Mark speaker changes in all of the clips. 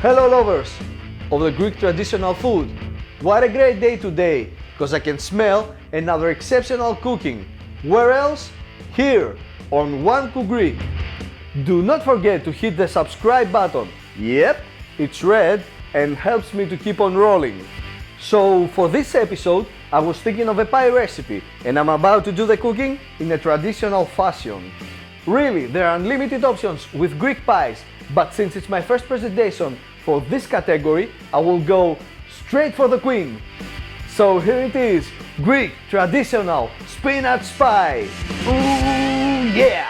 Speaker 1: Hello lovers of the Greek traditional food. What a great day today, because I can smell another exceptional cooking. Where else? Here on One Cook Greek. Do not forget to hit the subscribe button. Yep, it's red and helps me to keep on rolling. So for this episode, I was thinking of a pie recipe and I'm about to do the cooking in a traditional fashion. Really, there are unlimited options with Greek pies, but since it's my first presentation for this category, I will go straight for the queen. So here it is, Greek traditional spinach pie. Ooh yeah!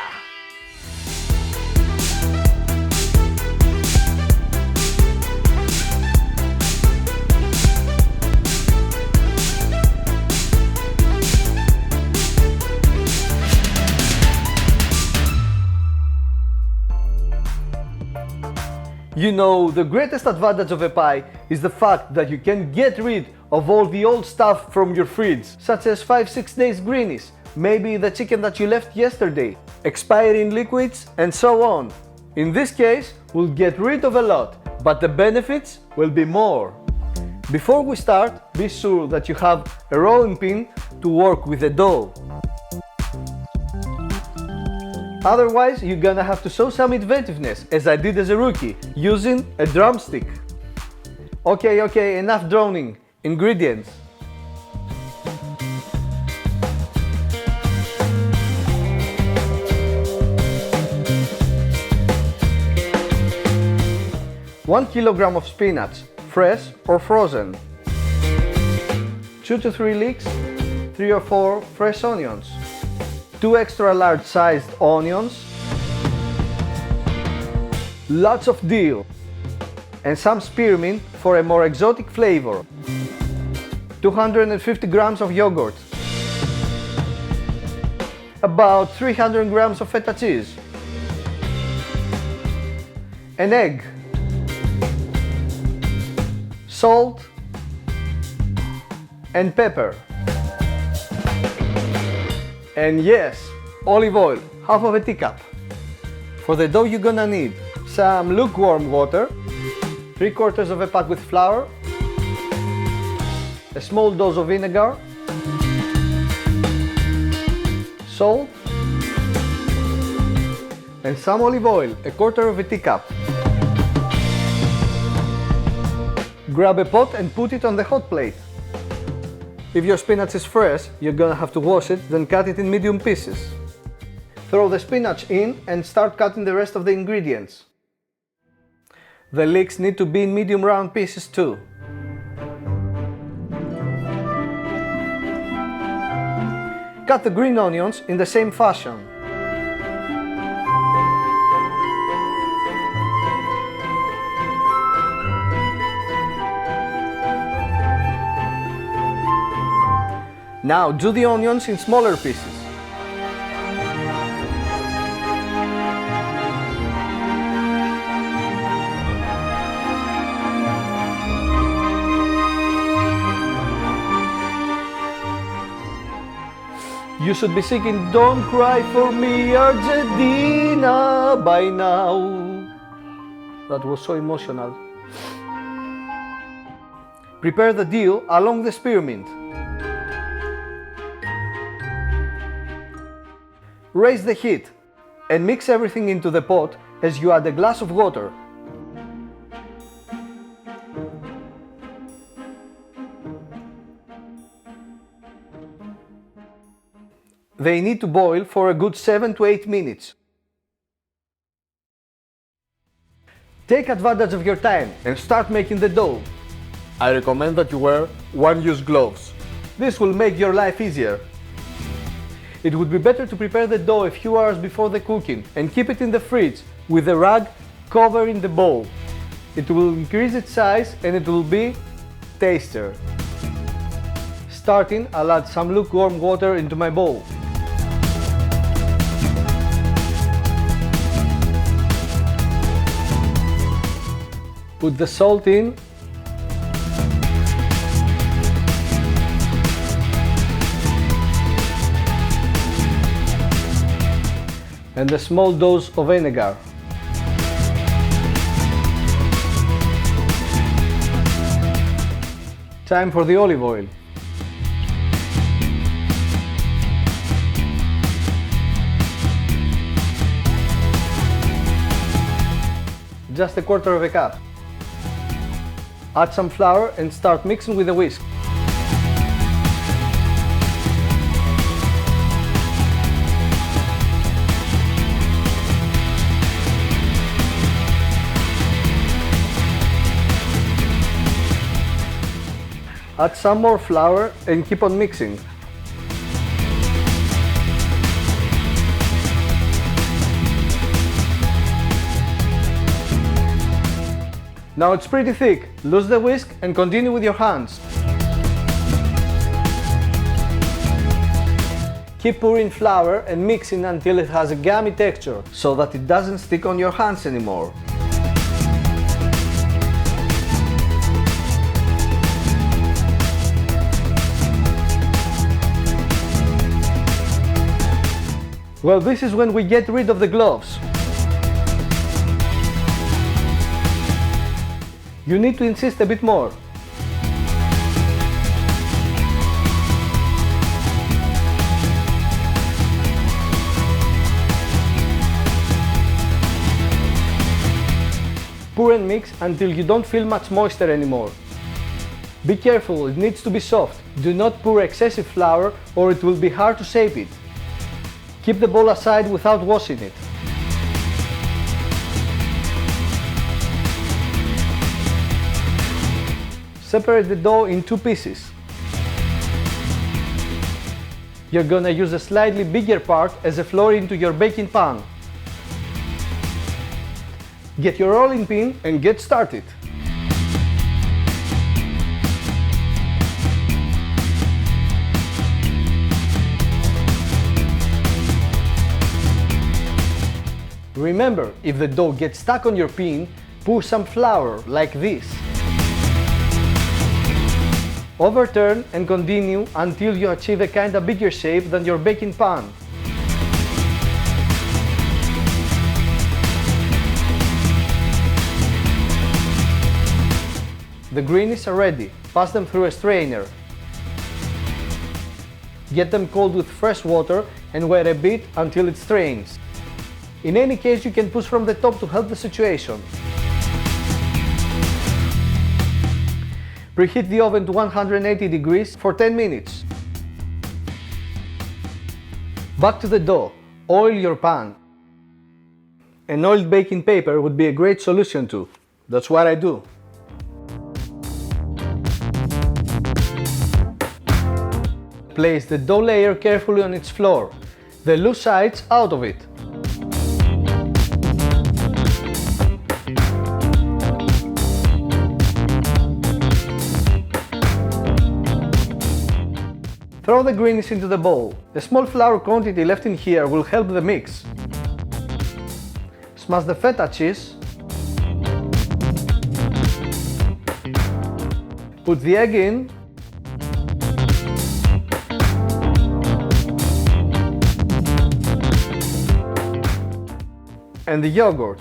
Speaker 1: You know, the greatest advantage of a pie is the fact that you can get rid of all the old stuff from your fridge, such as 5-6 days greenies, maybe the chicken that you left yesterday, expiring liquids, and so on. In this case, we'll get rid of a lot, but the benefits will be more. Before we start, be sure that you have a rolling pin to work with the dough. Otherwise, you're gonna have to show some inventiveness, as I did as a rookie, using a drumstick. Okay, enough droning. Ingredients. One kilogram of spinach, fresh or frozen. 2 to 3 leeks, 3 or 4 fresh onions. 2 extra large sized onions, lots of dill, and some spearmint for a more exotic flavor. 250 grams of yogurt, about 300 grams of feta cheese, an egg, salt, and pepper. And yes, olive oil, half of a teacup. For the dough you're gonna need some lukewarm water, 3/4 of a pack with flour, a small dose of vinegar, salt, and some olive oil, 1/4 of a teacup. Grab a pot and put it on the hot plate. If your spinach is fresh, you're gonna have to wash it, then cut it in medium pieces. Throw the spinach in and start cutting the rest of the ingredients. The leeks need to be in medium round pieces too. Cut the green onions in the same fashion. Now do the onions in smaller pieces. You should be singing "Don't Cry for Me, Argentina" by now. That was so emotional. Prepare the dill along the spearmint. Raise the heat and mix everything into the pot as you add a glass of water. They need to boil for a good 7 to 8 minutes. Take advantage of your time and start making the dough. I recommend that you wear one-use gloves. This will make your life easier. It would be better to prepare the dough a few hours before the cooking and keep it in the fridge with a rag covering the bowl. It will increase its size and it will be tastier. Starting, I'll add some lukewarm water into my bowl. Put the salt in. And a small dose of vinegar. Time for the olive oil. Just a quarter of a cup. Add some flour and start mixing with a whisk. Add some more flour and keep on mixing. Now it's pretty thick. Lose the whisk and continue with your hands. Keep pouring flour and mixing until it has a gummy texture, so that it doesn't stick on your hands anymore. Well, this is when we get rid of the gloves. You need to insist a bit more. Pour and mix until you don't feel much moisture anymore. Be careful, it needs to be soft. Do not pour excessive flour or it will be hard to shape it. Keep the bowl aside without washing it. Separate the dough in two pieces. You're gonna use a slightly bigger part as a floor into your baking pan. Get your rolling pin and get started. Remember, if the dough gets stuck on your pin, pour some flour like this. Overturn and continue until you achieve a kinda bigger shape than your baking pan. The greenies are ready. Pass them through a strainer. Get them cold with fresh water and wait a bit until it strains. In any case, you can push from the top to help the situation. Preheat the oven to 180 degrees for 10 minutes. Back to the dough. Oil your pan. An oiled baking paper would be a great solution too. That's what I do. Place the dough layer carefully on its floor, the loose sides out of it. Throw the greenies into the bowl. A small flour quantity left in here will help the mix. Smash the feta cheese. Put the egg in. And the yogurt.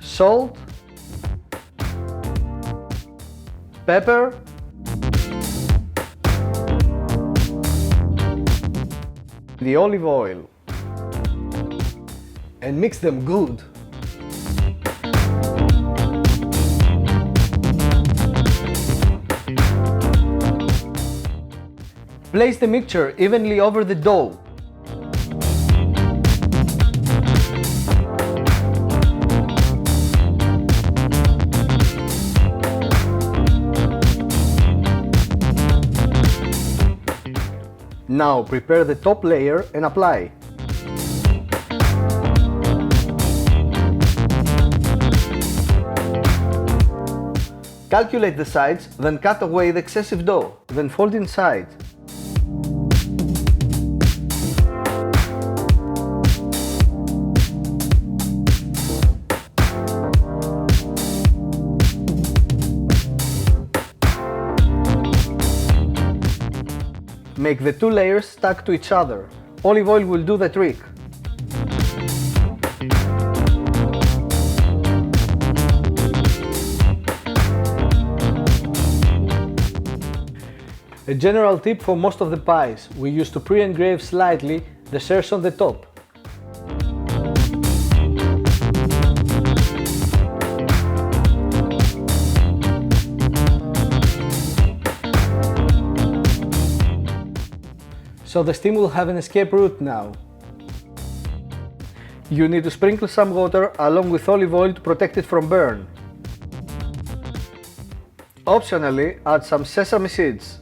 Speaker 1: Salt. Pepper. The olive oil. And mix them good. Place the mixture evenly over the dough. Now prepare the top layer and apply. Calculate the sides, then cut away the excessive dough, then fold inside. Make the two layers stuck to each other. Olive oil will do the trick. A general tip for most of the pies, we use to pre-engrave slightly the shares on the top. So the steam will have an escape route now. You need to sprinkle some water along with olive oil to protect it from burn. Optionally, add some sesame seeds.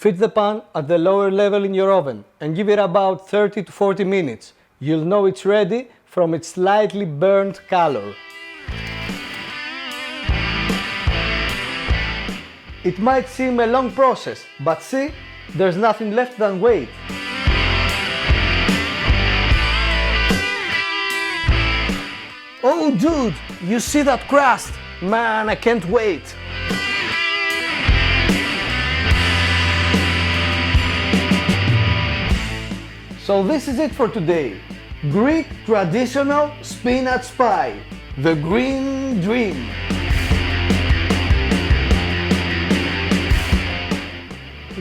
Speaker 1: Fit the pan at the lower level in your oven and give it about 30 to 40 minutes. You'll know it's ready from its slightly burnt color. It might seem a long process, but see, there's nothing left than wait. Oh dude, you see that crust? Man, I can't wait. So this is it for today. Greek traditional spinach pie, the green dream.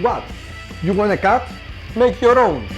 Speaker 1: What? You want a cut? Make your own.